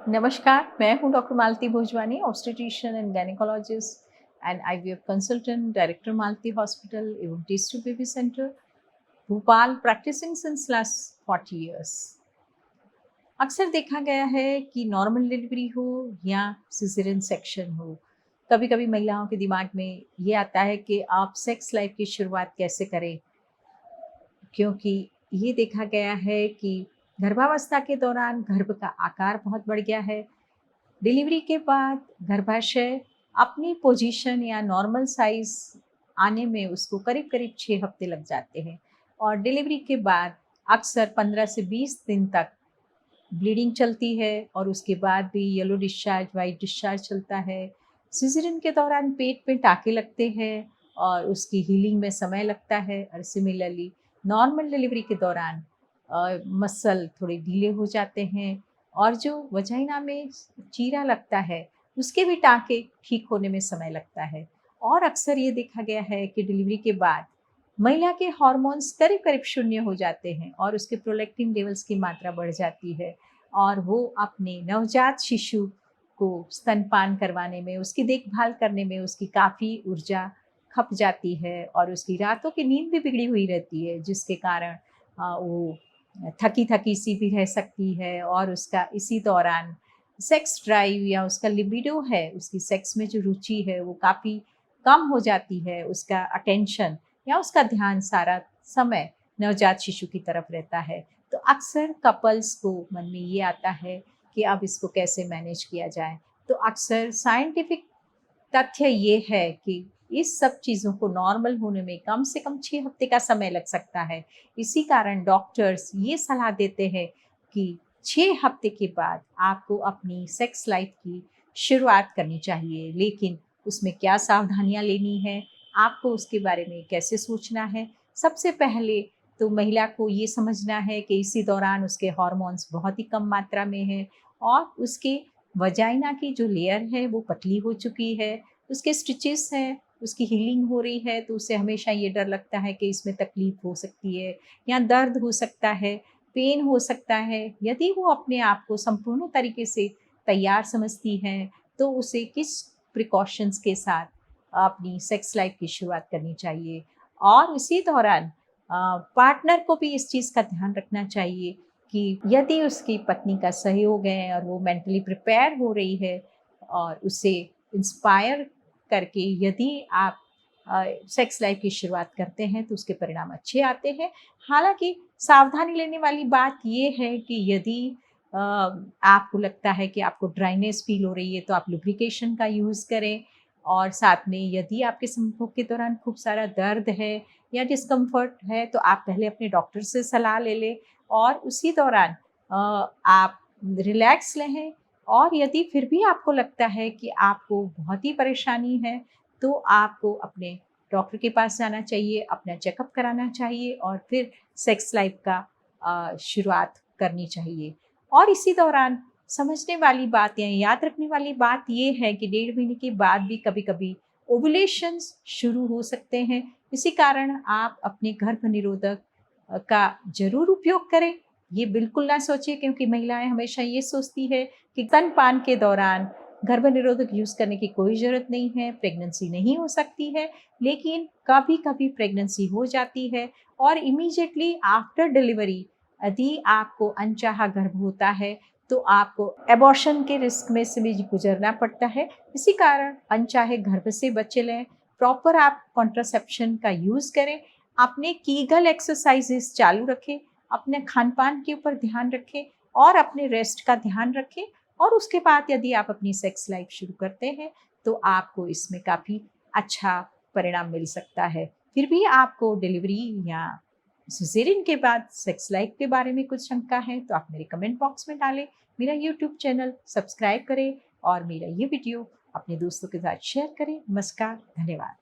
नमस्कार, मैं हूँ doctor Malti Bhojwani, obstetrician and gynaecologist and IVF consultant, director Malti hospital एवं test tube baby centre, Bhopal, practising since last 40 years. अक्सर देखा गया है कि नॉर्मल डिलीवरी हो या सिजेरियन सेक्शन हो, कभी-कभी महिलाओं के दिमाग में ये आता है कि आप सेक्स लाइफ की शुरुआत कैसे करें? क्योंकि ये देखा गया है कि गर्भावस्था के दौरान गर्भ का आकार बहुत बढ़ गया है। डिलीवरी के बाद गर्भाशय अपनी पोजीशन या नॉर्मल साइज आने में उसको करीब-करीब 6 हफ्ते लग जाते हैं और डिलीवरी के बाद अक्सर 15 से 20 दिन तक ब्लीडिंग चलती है और उसके बाद भी येलो डिस्चार्ज, व्हाइट डिस्चार्ज चलता है। सिज़ेरियन के दौरान पेट में टाँके लगते हैं और उसकी हीलिंग में समय लगता है और सिमिलरली नॉर्मल डिलीवरी के दौरान मसल थोड़े ढीले हो जाते हैं और जो वजाइना में चीरा लगता है, उसके भी टाँके ठीक होने में समय लगता है। और अक्सर ये देखा गया है कि डिलीवरी के बाद महिला के हार्मोन्स करीब-करीब शून्य हो जाते हैं और उसके प्रोलैक्टिन लेवल्स की मात्रा बढ़ जाती है और वो अपने नवजात शिशु को स्तनपान करवाने में, उसकी देखभाल करने में उसकी काफ़ी ऊर्जा खप जाती है और उसकी रातों की नींद भी बिगड़ी हुई रहती है, जिसके कारण वो थकी-थकी सी भी रह सकती है और उसका इसी दौरान सेक्स ड्राइव या उसका लिबिडो है, उसकी सेक्स में जो रुचि है, वो काफ़ी कम हो जाती है, उसका अटेंशन या उसका ध्यान सारा समय नवजात शिशु की तरफ रहता है। तो अक्सर कपल्स को मन में ये आता है कि अब इसको कैसे मैनेज किया जाए। तो अक्सर साइंटिफिक तथ्य ये है कि इस सब चीज़ों को नॉर्मल होने में कम से कम 6 हफ्ते का समय लग सकता है। इसी कारण डॉक्टर्स ये सलाह देते हैं कि 6 हफ्ते के बाद आपको अपनी सेक्स लाइफ की शुरुआत करनी चाहिए। लेकिन उसमें क्या सावधानियाँ लेनी है, आपको उसके बारे में कैसे सोचना है? सबसे पहले तो महिला को ये समझना है कि इसी दौरान उसके हार्मोन्स बहुत ही कम मात्रा में हैं और उसके वजाइना की जो लेयर है वो पतली हो चुकी है, उसके स्टिचेस हैं, उसकी हीलिंग हो रही है, तो उसे हमेशा ये डर लगता है कि इसमें तकलीफ हो सकती है या दर्द हो सकता है, पेन हो सकता है। यदि वो अपने आप को संपूर्ण तरीके से तैयार समझती है, तो उसे किस प्रिकॉशंस के साथ अपनी सेक्स लाइफ की शुरुआत करनी चाहिए और इसी दौरान पार्टनर को भी इस चीज़ का ध्यान रखना चाहिए कि यदि उसकी पत्नी का सहयोग है और वो मेंटली प्रिपेयर हो रही है और उसे इंस्पायर करके यदि आप सेक्स लाइफ की शुरुआत करते हैं तो उसके परिणाम अच्छे आते हैं। हालाँकि सावधानी लेने वाली बात ये है कि यदि आपको लगता है कि आपको ड्राइनेस फ़ील हो रही है तो आप लुब्रिकेशन का यूज़ करें और साथ में यदि आपके संभोग के दौरान खूब सारा दर्द है या डिस्कम्फ़र्ट है तो आप पहले अपने डॉक्टर से सलाह ले लें और उसी दौरान आप रिलैक्स रहें और यदि फिर भी आपको लगता है कि आपको बहुत ही परेशानी है, तो आपको अपने डॉक्टर के पास जाना चाहिए, अपना चेकअप कराना चाहिए और फिर सेक्स लाइफ का शुरुआत करनी चाहिए। और इसी दौरान समझने वाली बात या याद रखने वाली बात ये है कि 1.5 महीने के बाद भी कभी-कभी ओव्यूलेशंस शुरू हो सकते हैं। इसी कारण आप अपने गर्भ निरोधक का ज़रूर उपयोग करें। ये बिल्कुल ना सोचिए क्योंकि महिलाएँ हमेशा ये सोचती है कि स्तनपान के दौरान गर्भ निरोधक यूज़ करने की कोई ज़रूरत नहीं है, प्रेगनेंसी नहीं हो सकती है, लेकिन कभी-कभी प्रेगनेंसी हो जाती है और इमीडिएटली आफ्टर डिलीवरी यदि आपको अनचाहा गर्भ होता है, तो आपको एबॉर्शन के रिस्क में से भी गुज़रना पड़ता है। इसी कारण अनचाहे गर्भ से बचे रहें, प्रॉपर आप कॉन्ट्रासेप्शन का यूज़ करें, अपने कीगल एक्सरसाइज़ेज़ चालू रखें, अपने खान-पान के ऊपर ध्यान रखें और अपने रेस्ट का ध्यान रखें और उसके बाद यदि आप अपनी सेक्स लाइफ शुरू करते हैं, तो आपको इसमें काफ़ी अच्छा परिणाम मिल सकता है। फिर भी आपको डिलीवरी या सिज़ेरियन के बाद सेक्स लाइफ के बारे में कुछ शंका है, तो आप मेरे कमेंट बॉक्स में डालें। मेरा यूट्यूब चैनल सब्सक्राइब करें और मेरा ये वीडियो अपने दोस्तों के साथ शेयर करें। नमस्कार, धन्यवाद।